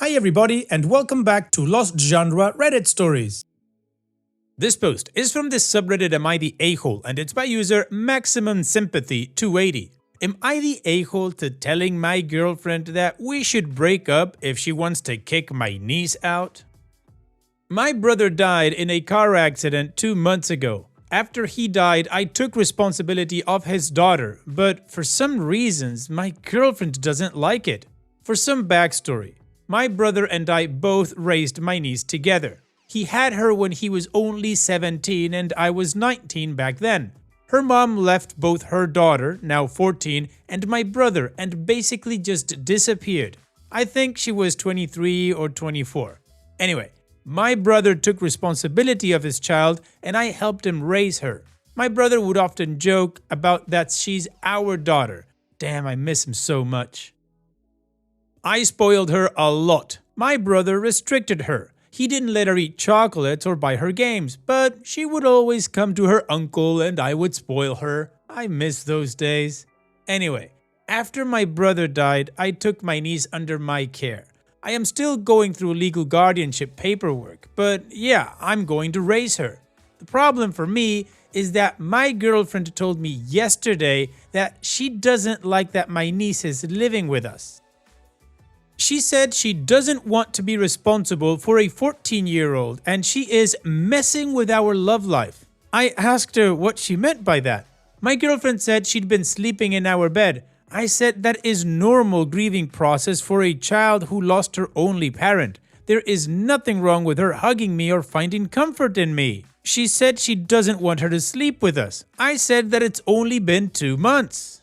Hi everybody and welcome back to Lost Genre Reddit Stories. This post is from this subreddit Am I the A-hole and it's by user Maximum Sympathy 280. Am I the a-hole to telling my girlfriend that we should break up if she wants to kick my niece out? My brother died in a car accident 2 months ago. After he died, I took responsibility of his daughter, but for some reasons, my girlfriend doesn't like it. For some backstory, my brother and I both raised my niece together. He had her when he was only 17 and I was 19 back then. Her mom left both her daughter, now 14, and my brother and basically just disappeared. I think she was 23 or 24. Anyway, my brother took responsibility of his child and I helped him raise her. My brother would often joke about that she's our daughter. Damn, I miss him so much. I spoiled her a lot. My brother restricted her. He didn't let her eat chocolates or buy her games, but she would always come to her uncle and I would spoil her. I miss those days. Anyway, after my brother died, I took my niece under my care. I am still going through legal guardianship paperwork, but yeah, I'm going to raise her. The problem for me is that my girlfriend told me yesterday that she doesn't like that my niece is living with us. She said she doesn't want to be responsible for a 14-year-old and she is messing with our love life. I asked her what she meant by that. My girlfriend said she'd been sleeping in our bed. I said that is normal grieving process for a child who lost her only parent. There is nothing wrong with her hugging me or finding comfort in me. She said she doesn't want her to sleep with us. I said that it's only been 2 months.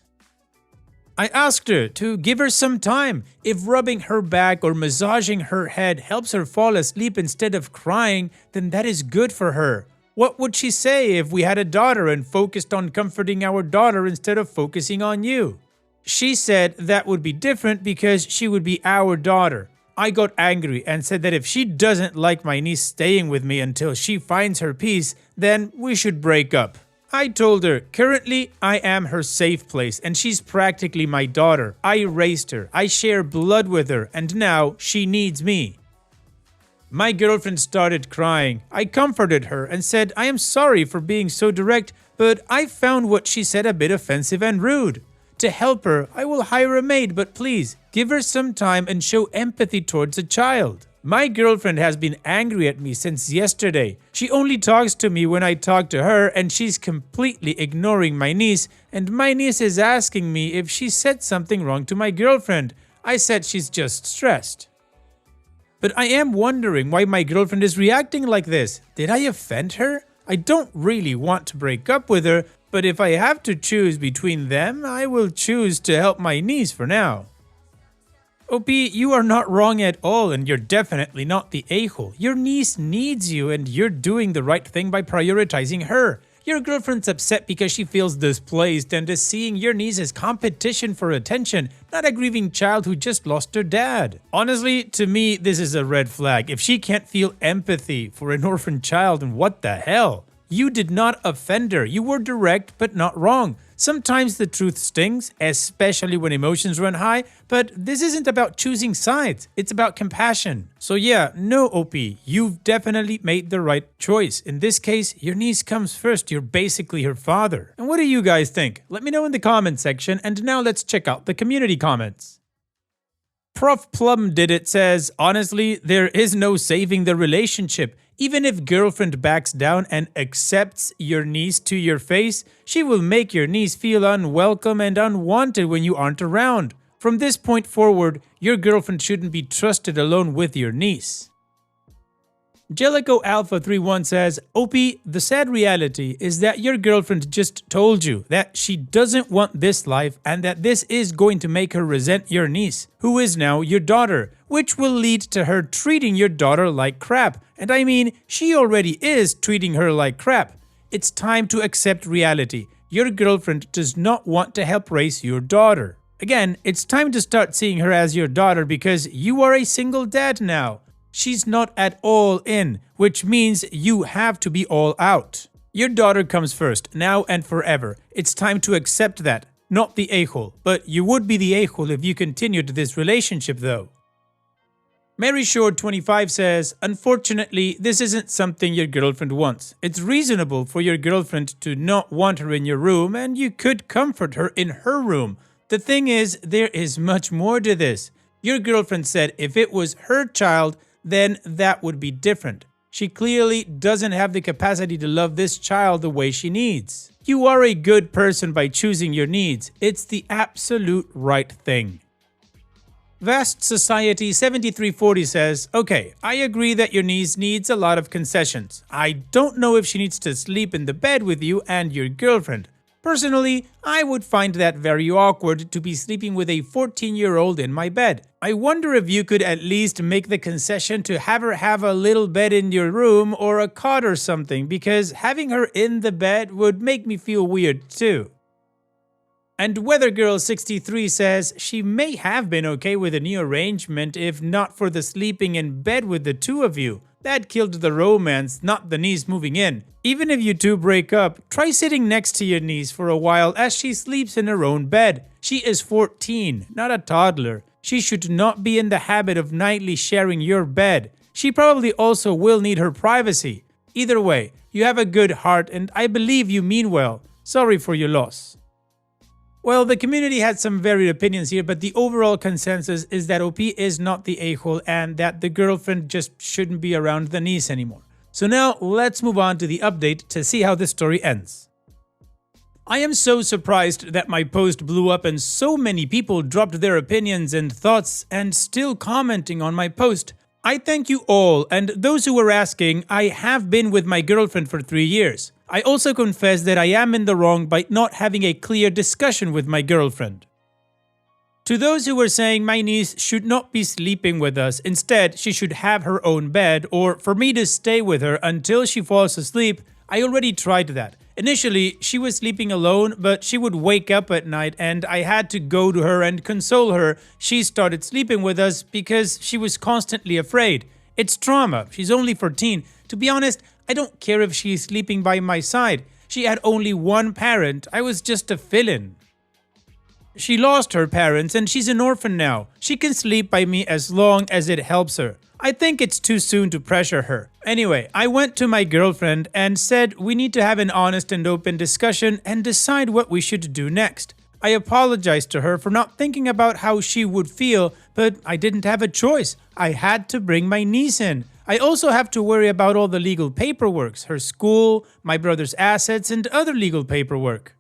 I asked her to give her some time. If rubbing her back or massaging her head helps her fall asleep instead of crying, then that is good for her. What would she say if we had a daughter and focused on comforting our daughter instead of focusing on you? She said that would be different because she would be our daughter. I got angry and said that if she doesn't like my niece staying with me until she finds her peace, then we should break up. I told her, currently I am her safe place and she's practically my daughter. I raised her, I share blood with her, and now she needs me. My girlfriend started crying. I comforted her and said I am sorry for being so direct, but I found what she said a bit offensive and rude. To help her, I will hire a maid, but please, give her some time and show empathy towards a child. My girlfriend has been angry at me since yesterday. She only talks to me when I talk to her and she's completely ignoring my niece, and my niece is asking me if she said something wrong to my girlfriend. I said she's just stressed. But I am wondering why my girlfriend is reacting like this. Did I offend her? I don't really want to break up with her, but if I have to choose between them, I will choose to help my niece for now. OP, you are not wrong at all and you're definitely not the a-hole. Your niece needs you and you're doing the right thing by prioritizing her. Your girlfriend's upset because she feels displaced and is seeing your niece as competition for attention, not a grieving child who just lost her dad. Honestly, to me, this is a red flag. If she can't feel empathy for an orphan child, then what the hell? You did not offend her. You were direct but not wrong. Sometimes the truth stings, especially when emotions run high, but this isn't about choosing sides, it's about compassion. So yeah, no OP, you've definitely made the right choice. In this case, your niece comes first, you're basically her father. And what do you guys think? Let me know in the comment section, and now let's check out the community comments. Prof Plum Did It says, honestly, there is no saving the relationship. Even if girlfriend backs down and accepts your niece to your face, she will make your niece feel unwelcome and unwanted when you aren't around. From this point forward, your girlfriend shouldn't be trusted alone with your niece. Jellico Alpha 31 says, OP, the sad reality is that your girlfriend just told you that she doesn't want this life and that this is going to make her resent your niece, who is now your daughter, which will lead to her treating your daughter like crap. And I mean, she already is treating her like crap. It's time to accept reality. Your girlfriend does not want to help raise your daughter. Again, it's time to start seeing her as your daughter because you are a single dad now. She's not at all in, which means you have to be all out. Your daughter comes first, now and forever. It's time to accept that. Not the a-hole, but you would be the a-hole if you continued this relationship though. Mary Short 25 says, unfortunately, this isn't something your girlfriend wants. It's reasonable for your girlfriend to not want her in your room, and you could comfort her in her room. The thing is, there is much more to this. Your girlfriend said if it was her child, then that would be different. She clearly doesn't have the capacity to love this child the way she needs. You are a good person by choosing your needs. It's the absolute right thing. Vast Society 7340 says, okay, I agree that your niece needs a lot of concessions. I don't know if she needs to sleep in the bed with you and your girlfriend. Personally, I would find that very awkward to be sleeping with a 14-year-old in my bed. I wonder if you could at least make the concession to have her have a little bed in your room or a cot or something, because having her in the bed would make me feel weird too. And WeatherGirl63 says she may have been okay with a new arrangement if not for the sleeping in bed with the two of you. That killed the romance, not the niece moving in. Even if you two break up, try sitting next to your niece for a while as she sleeps in her own bed. She is 14, not a toddler. She should not be in the habit of nightly sharing your bed. She probably also will need her privacy. Either way, you have a good heart and I believe you mean well. Sorry for your loss. Well, the community had some varied opinions here, but the overall consensus is that OP is not the a-hole and that the girlfriend just shouldn't be around the niece anymore. So now let's move on to the update to see how this story ends. I am so surprised that my post blew up and so many people dropped their opinions and thoughts and still commenting on my post. I thank you all, and those who were asking, I have been with my girlfriend for 3 years. I also confess that I am in the wrong by not having a clear discussion with my girlfriend. To those who were saying my niece should not be sleeping with us, instead she should have her own bed, or for me to stay with her until she falls asleep, I already tried that. Initially, she was sleeping alone, but she would wake up at night and I had to go to her and console her. She started sleeping with us because she was constantly afraid. It's trauma. She's only 14. To be honest, I don't care if she's sleeping by my side. She had only one parent. I was just a fill-in. She lost her parents and she's an orphan now. She can sleep by me as long as it helps her. I think it's too soon to pressure her. Anyway, I went to my girlfriend and said we need to have an honest and open discussion and decide what we should do next. I apologized to her for not thinking about how she would feel, but I didn't have a choice. I had to bring my niece in. I also have to worry about all the legal paperwork, her school, my brother's assets, and other legal paperwork.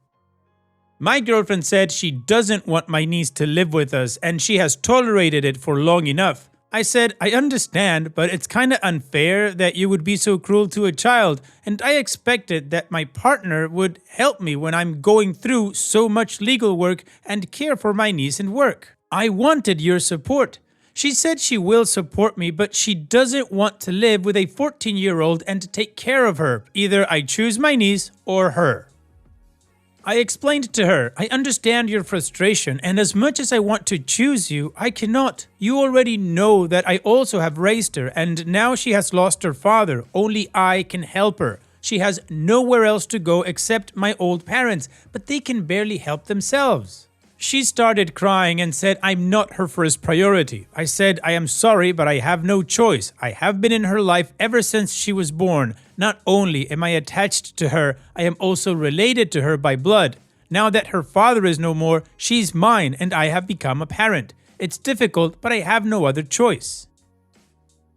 My girlfriend said she doesn't want my niece to live with us and she has tolerated it for long enough. I said, I understand, but it's kinda unfair that you would be so cruel to a child, and I expected that my partner would help me when I'm going through so much legal work and care for my niece and work. I wanted your support. She said she will support me, but she doesn't want to live with a 14-year-old and take care of her. Either I choose my niece or her. I explained to her, I understand your frustration, and as much as I want to choose you, I cannot. You already know that I also have raised her, and now she has lost her father. Only I can help her. She has nowhere else to go except my old parents, but they can barely help themselves. She started crying and said I'm not her first priority. I said I am sorry, but I have no choice. I have been in her life ever since she was born. Not only am I attached to her, I am also related to her by blood. Now that her father is no more, she's mine and I have become a parent. It's difficult, but I have no other choice.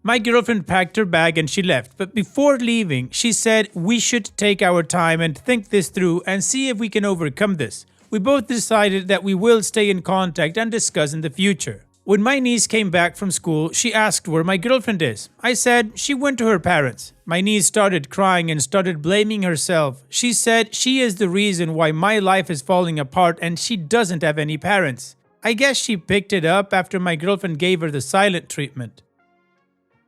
My girlfriend packed her bag and she left, but before leaving, she said we should take our time and think this through and see if we can overcome this. We both decided that we will stay in contact and discuss in the future. When my niece came back from school, she asked where my girlfriend is. I said she went to her parents. My niece started crying and started blaming herself. She said she is the reason why my life is falling apart and she doesn't have any parents. I guess she picked it up after my girlfriend gave her the silent treatment.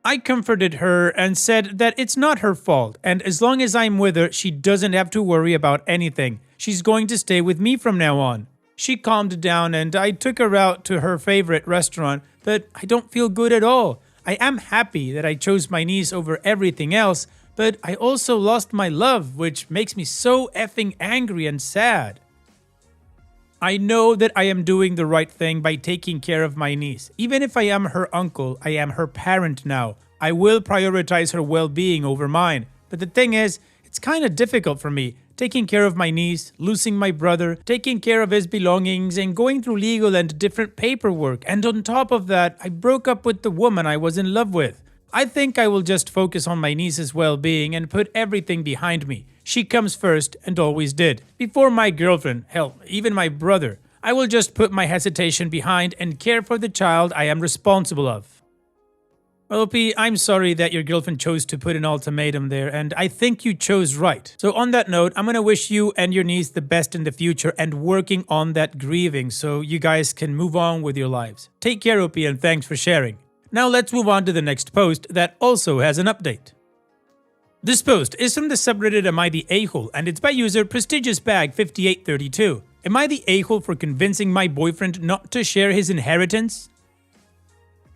I comforted her and said that it's not her fault, and as long as I'm with her, she doesn't have to worry about anything. She's going to stay with me from now on. She calmed down and I took her out to her favorite restaurant, but I don't feel good at all. I am happy that I chose my niece over everything else, but I also lost my love, which makes me so effing angry and sad. I know that I am doing the right thing by taking care of my niece. Even if I am her uncle, I am her parent now. I will prioritize her well-being over mine. But the thing is, it's kind of difficult for me. Taking care of my niece, losing my brother, taking care of his belongings, and going through legal and different paperwork. And on top of that, I broke up with the woman I was in love with. I think I will just focus on my niece's well-being and put everything behind me. She comes first and always did. Before my girlfriend, hell, even my brother. I will just put my hesitation behind and care for the child I am responsible of. Well, P, I'm sorry that your girlfriend chose to put an ultimatum there, and I think you chose right. So on that note, I'm gonna wish you and your niece the best in the future and working on that grieving so you guys can move on with your lives. Take care, OP, and thanks for sharing. Now let's move on to the next post that also has an update. This post is from the subreddit Am I the A-hole, and it's by user Prestigious-Bag5832. Am I the a-hole for convincing my boyfriend not to share his inheritance?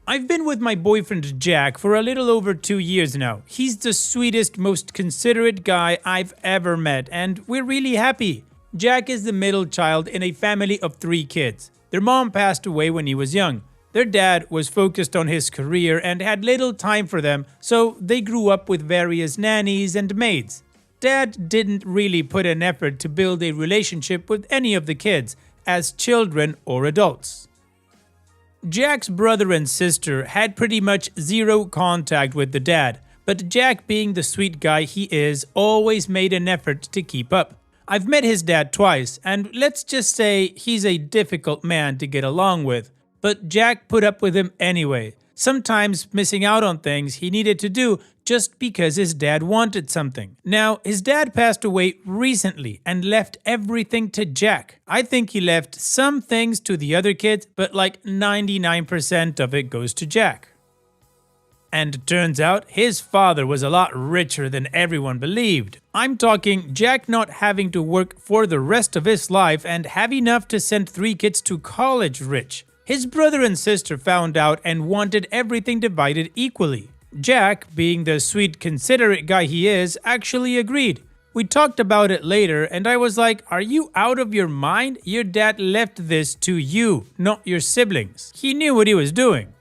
I've been with my boyfriend Jack for a little over 2 years now. He's the sweetest, most considerate guy I've ever met, and we're really happy. Jack is the middle child in a family of 3 kids. Their mom passed away when he was young. Their dad was focused on his career and had little time for them, so they grew up with various nannies and maids. Dad didn't really put an effort to build a relationship with any of the kids, as children or adults. Jack's brother and sister had pretty much zero contact with the dad, but Jack, being the sweet guy he is, always made an effort to keep up. I've met his dad twice, and let's just say he's a difficult man to get along with, but Jack put up with him anyway, sometimes missing out on things he needed to do just because his dad wanted something. Now, his dad passed away recently and left everything to Jack. I think he left some things to the other kids, but like 99% of it goes to Jack. And it turns out his father was a lot richer than everyone believed. I'm talking Jack not having to work for the rest of his life and have enough to send 3 kids to college rich. His brother and sister found out and wanted everything divided equally. Jack, being the sweet, considerate guy he is, actually agreed. We talked about it later and I was like, are you out of your mind? Your dad left this to you, not your siblings. He knew what he was doing.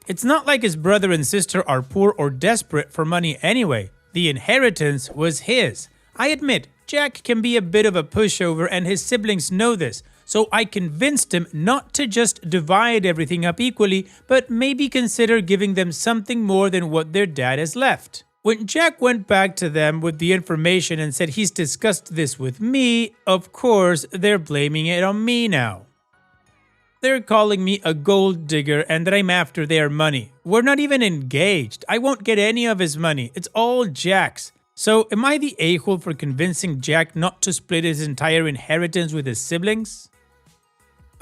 It's not like his brother and sister are poor or desperate for money anyway. The inheritance was his. I admit, Jack can be a bit of a pushover and his siblings know this. So I convinced him not to just divide everything up equally, but maybe consider giving them something more than what their dad has left. When Jack went back to them with the information and said he's discussed this with me, of course, they're blaming it on me now. They're calling me a gold digger and that I'm after their money. We're not even engaged. I won't get any of his money. It's all Jack's. So am I the a-hole for convincing Jack not to split his entire inheritance with his siblings?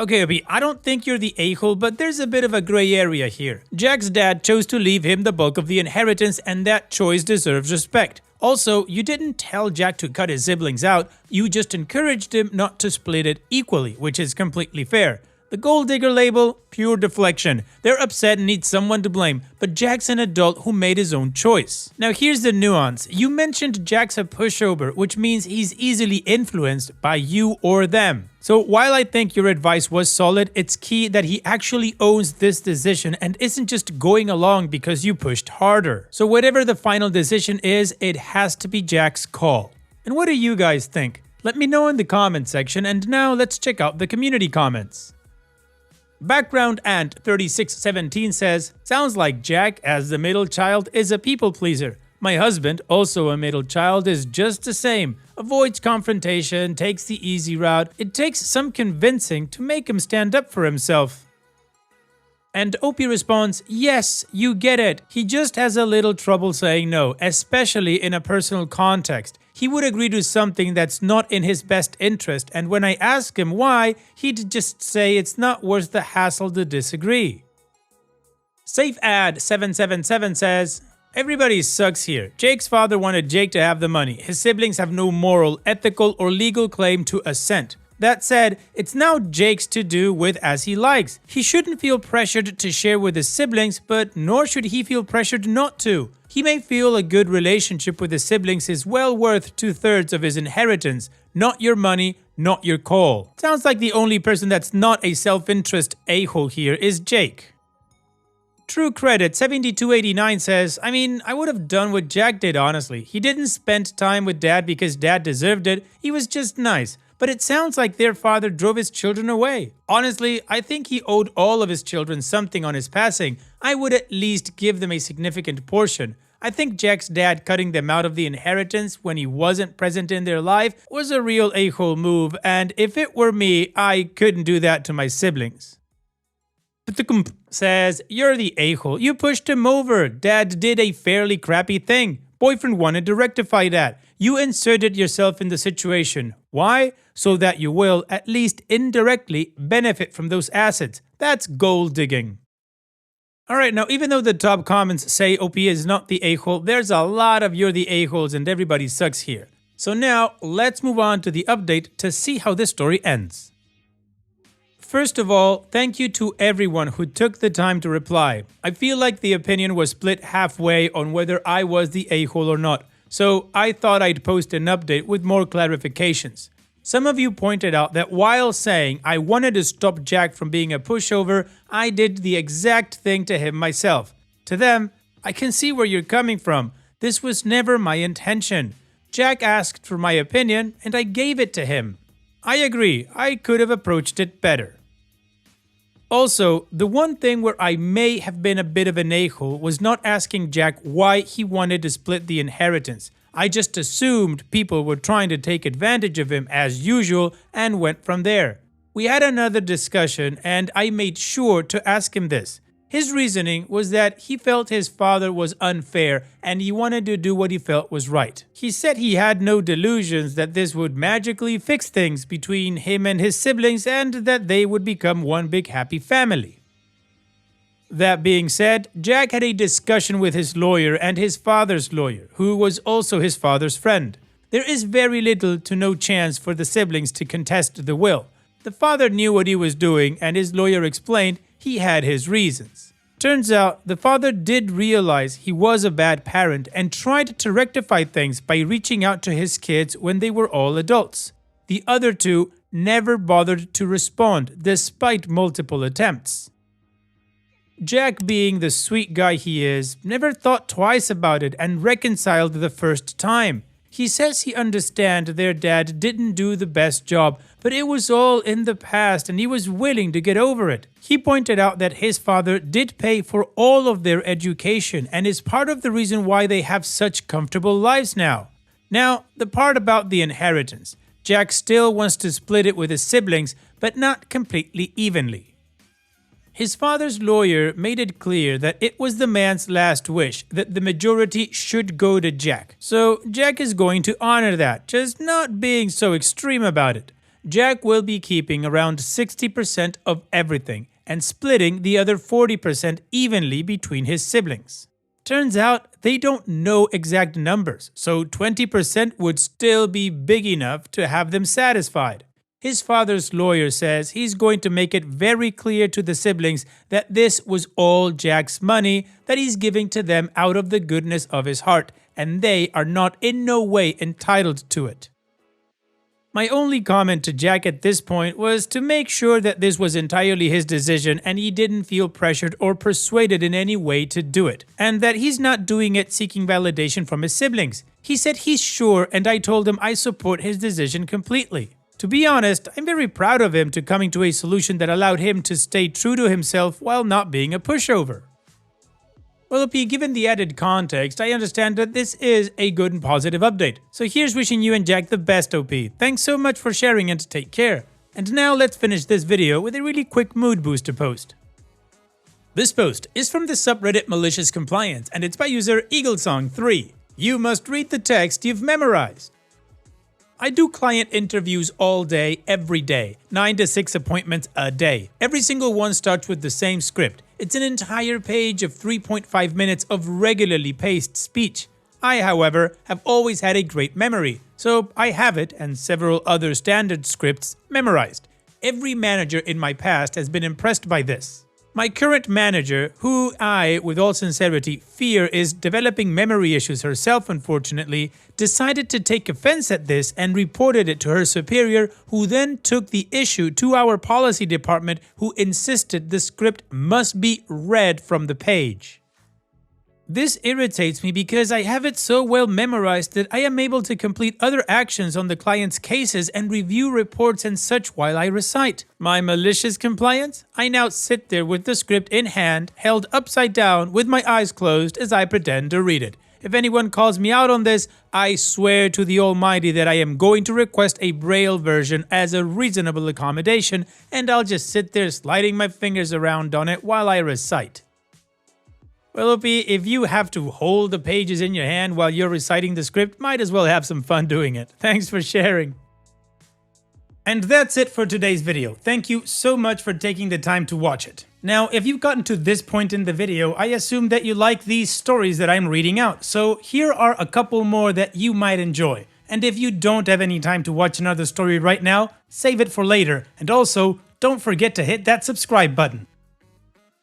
Okay, Obi, I don't think you're the a-hole, but there's a bit of a gray area here. Jack's dad chose to leave him the bulk of the inheritance, and that choice deserves respect. Also, you didn't tell Jack to cut his siblings out, you just encouraged him not to split it equally, which is completely fair. The gold digger label, pure deflection. They're upset and need someone to blame, but Jack's an adult who made his own choice. Now here's the nuance. You mentioned Jack's a pushover, which means he's easily influenced by you or them. So while I think your advice was solid, it's key that he actually owns this decision and isn't just going along because you pushed harder. So whatever the final decision is, it has to be Jack's call. And what do you guys think? Let me know in the comment section, and now let's check out the community comments. Background Ant 3617 says, sounds like Jack, as the middle child, is a people pleaser. My husband, also a middle child, is just the same. Avoids confrontation, takes the easy route. It takes some convincing to make him stand up for himself. And OP responds, yes, you get it. He just has a little trouble saying no, especially in a personal context. He would agree to something that's not in his best interest, and when I ask him why, he'd just say it's not worth the hassle to disagree. SafeAd777 says, everybody sucks here. Jake's father wanted Jake to have the money. His siblings have no moral, ethical, or legal claim to a cent. That said, it's now Jake's to do with as he likes. He shouldn't feel pressured to share with his siblings, but nor should he feel pressured not to. He may feel a good relationship with his siblings is well worth 2/3 of his inheritance. Not your money, not your call. Sounds like the only person that's not a self-interest a-hole here is Jake. True Credit 7289 says, I mean, I would have done what Jack did, honestly. He didn't spend time with Dad because Dad deserved it. He was just nice. But it sounds like their father drove his children away. Honestly, I think he owed all of his children something on his passing. I would at least give them a significant portion. I think Jack's dad cutting them out of the inheritance when he wasn't present in their life was a real a-hole move, and if it were me, I couldn't do that to my siblings. Ptukump says, you're the a-hole. You pushed him over. Dad did a fairly crappy thing. Boyfriend wanted to rectify that. You inserted yourself in the situation. Why? So that you will, at least indirectly, benefit from those assets. That's gold digging. Alright, now even though the top comments say OP is not the a-hole, there's a lot of you're the a-holes and everybody sucks here. So now, let's move on to the update to see how this story ends. First of all, thank you to everyone who took the time to reply. I feel like the opinion was split halfway on whether I was the a-hole or not, so I thought I'd post an update with more clarifications. Some of you pointed out that while saying I wanted to stop Jack from being a pushover, I did the exact thing to him myself. To them, I can see where you're coming from. This was never my intention. Jack asked for my opinion, and I gave it to him. I agree, I could have approached it better. Also, the one thing where I may have been a bit of an a-hole was not asking Jack why he wanted to split the inheritance. I just assumed people were trying to take advantage of him as usual and went from there. We had another discussion and I made sure to ask him this. His reasoning was that he felt his father was unfair and he wanted to do what he felt was right. He said he had no delusions that this would magically fix things between him and his siblings and that they would become one big happy family. That being said, Jack had a discussion with his lawyer and his father's lawyer, who was also his father's friend. There is very little to no chance for the siblings to contest the will. The father knew what he was doing and his lawyer explained he had his reasons. Turns out, the father did realize he was a bad parent and tried to rectify things by reaching out to his kids when they were all adults. The other two never bothered to respond despite multiple attempts. Jack, being the sweet guy he is, never thought twice about it and reconciled the first time. He says he understands their dad didn't do the best job, but it was all in the past and he was willing to get over it. He pointed out that his father did pay for all of their education and is part of the reason why they have such comfortable lives now. Now, the part about the inheritance. Jack still wants to split it with his siblings, but not completely evenly. His father's lawyer made it clear that it was the man's last wish that the majority should go to Jack. So Jack is going to honor that, just not being so extreme about it. Jack will be keeping around 60% of everything and splitting the other 40% evenly between his siblings. Turns out they don't know exact numbers, so 20% would still be big enough to have them satisfied. His father's lawyer says he's going to make it very clear to the siblings that this was all Jack's money that he's giving to them out of the goodness of his heart, and they are not in no way entitled to it. My only comment to Jack at this point was to make sure that this was entirely his decision and he didn't feel pressured or persuaded in any way to do it, and that he's not doing it seeking validation from his siblings. He said he's sure, and I told him I support his decision completely. To be honest, I'm very proud of him to coming to a solution that allowed him to stay true to himself while not being a pushover. Well, OP, given the added context, I understand that this is a good and positive update. So here's wishing you and Jack the best, OP. Thanks so much for sharing and take care. And now let's finish this video with a really quick mood booster post. This post is from the subreddit Malicious Compliance and it's by user EagleSong3. You must read the text you've memorized. I do client interviews all day, every day, 9 to 6 appointments a day. Every single one starts with the same script. It's an entire page of 3.5 minutes of regularly paced speech. I, however, have always had a great memory, so I have it and several other standard scripts memorized. Every manager in my past has been impressed by this. My current manager, who I, with all sincerity, fear is developing memory issues herself unfortunately, decided to take offense at this and reported it to her superior, who then took the issue to our policy department, who insisted the script must be read from the page. This irritates me because I have it so well memorized that I am able to complete other actions on the client's cases and review reports and such while I recite. My malicious compliance? I now sit there with the script in hand, held upside down with my eyes closed as I pretend to read it. If anyone calls me out on this, I swear to the Almighty that I am going to request a Braille version as a reasonable accommodation, and I'll just sit there sliding my fingers around on it while I recite. Well, Opie, if you have to hold the pages in your hand while you're reciting the script, might as well have some fun doing it. Thanks for sharing. And that's it for today's video. Thank you so much for taking the time to watch it. Now, if you've gotten to this point in the video, I assume that you like these stories that I'm reading out, so here are a couple more that you might enjoy. And if you don't have any time to watch another story right now, save it for later, and also, don't forget to hit that subscribe button.